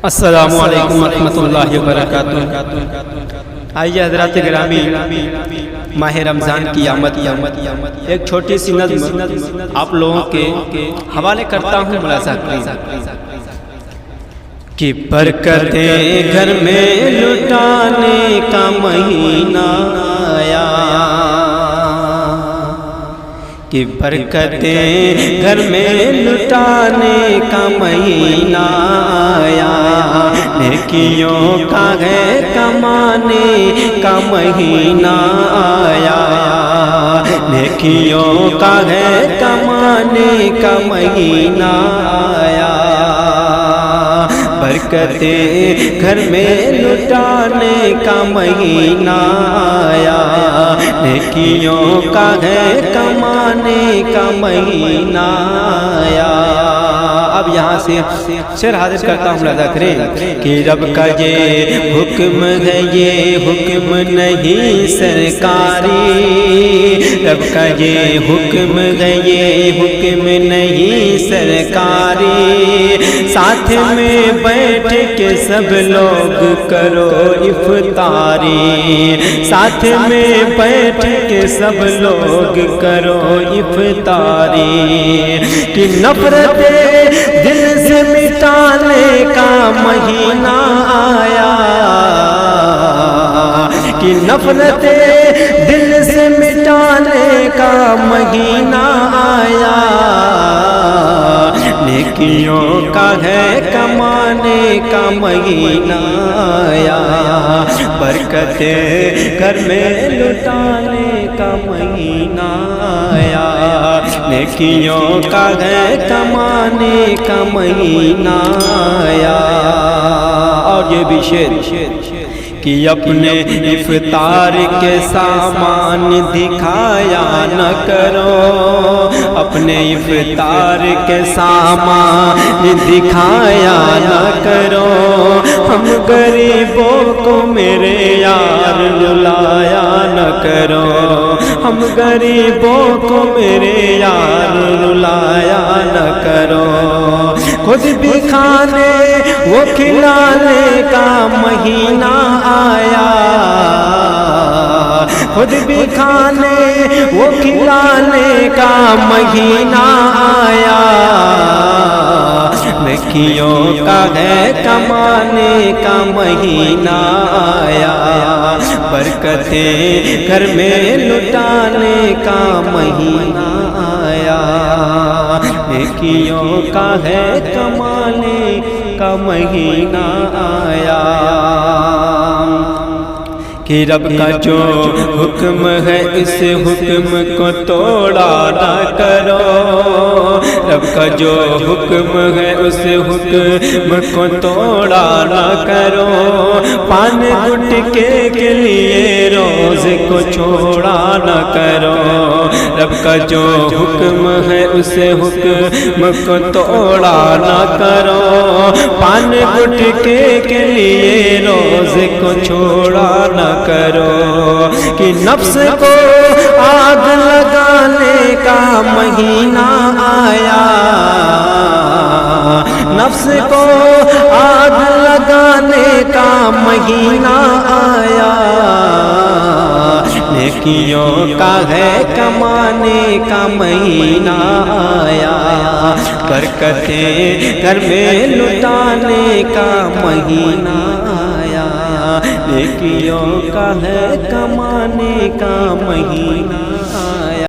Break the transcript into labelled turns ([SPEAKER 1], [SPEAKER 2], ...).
[SPEAKER 1] السلام علیکم ورحمۃ اللہ وبرکاتہ۔ آئیے حضرات گرامی، ماہ رمضان کی آمد ایک چھوٹی سی نظم آپ لوگوں کے حوالے کرتا ہوں، ملاحظہ کریں کہ برکتیں گھر میں لٹانے کا مہینہ آیا، کہ برکتیں گھر میں لٹانے کا مہینہ آیا، نیکیوں کا ہے کمانے کا مہینہ آیا، نیکیوں کا ہے کمانے کا مہینہ آیا، برکتیں گھر میں لٹانے کا مہینہ آیا، نیکیوں کا ہے کمانے کا مہینہ آیا۔ اب یہاں سے شعر حاضر کرتا ہوں، ملاحظہ کریں کہ رب کا یہ حکم ہے، یہ حکم نہیں سرکاری، رب کا یہ حکم ہے، یہ حکم نہیں سرکاری، ساتھ میں بیٹھ کے سب لوگ کرو افطاری، ساتھ میں بیٹھ کے سب لوگ کرو افطاری، کہ نفرت دل سے مٹانے کا مہینہ آیا، کہ نفرت دل سے مٹانے کا مہینہ آیا، نیکیوں کا ہے کمانے کا مہینہ آیا، برکتیں گھر میں لٹانے کا مہینہ آیا، نیکیوں کا ہے کمانے کا مہینہ آیا۔ اور یہ بھی شعر کہ اپنے افطار کے سامان دکھایا نہ کرو، اپنے افطار کے سامان دکھایا نہ کرو، ہم غریبوں کو میرے یار رلایا نہ کرو، ہم غریبوں کو میرے یار رلایا نہ کرو، خود بھی کھانے وہ کھلانے کا مہینہ آیا، خود بھی کھانے وہ کھلانے کا مہینہ آیا، نیکیوں کا ہے کمانے کا مہینہ آیا، برکتیں گھر میں لٹانے کا مہینہ آیا، نیکیوں کا ہے کمانے کا مہینہ آیا، کہ رب کا جو حکم ہے اس حکم کو توڑا نہ کرو، رب کا جو حکم ہے اس حکم کو توڑا نہ کرو، پان گٹکے کے لیے روز کو چھوڑا نہ کرو، رب کا جو حکم ہے اس حکم کو توڑا نہ کرو، پان گٹکے کے لیے روز کو چھوڑا نہ کرو، کہ نفس کو آگ لگانے کا مہینہ آیا، نفس کو آگ لگانے کا مہینہ آیا، نیکیوں کا ہے کمانے کا مہینہ آیا، برکتیں گھر میں لٹانے کا مہینہ آیا، نیکیوں کا ہے کمانے کا مہینہ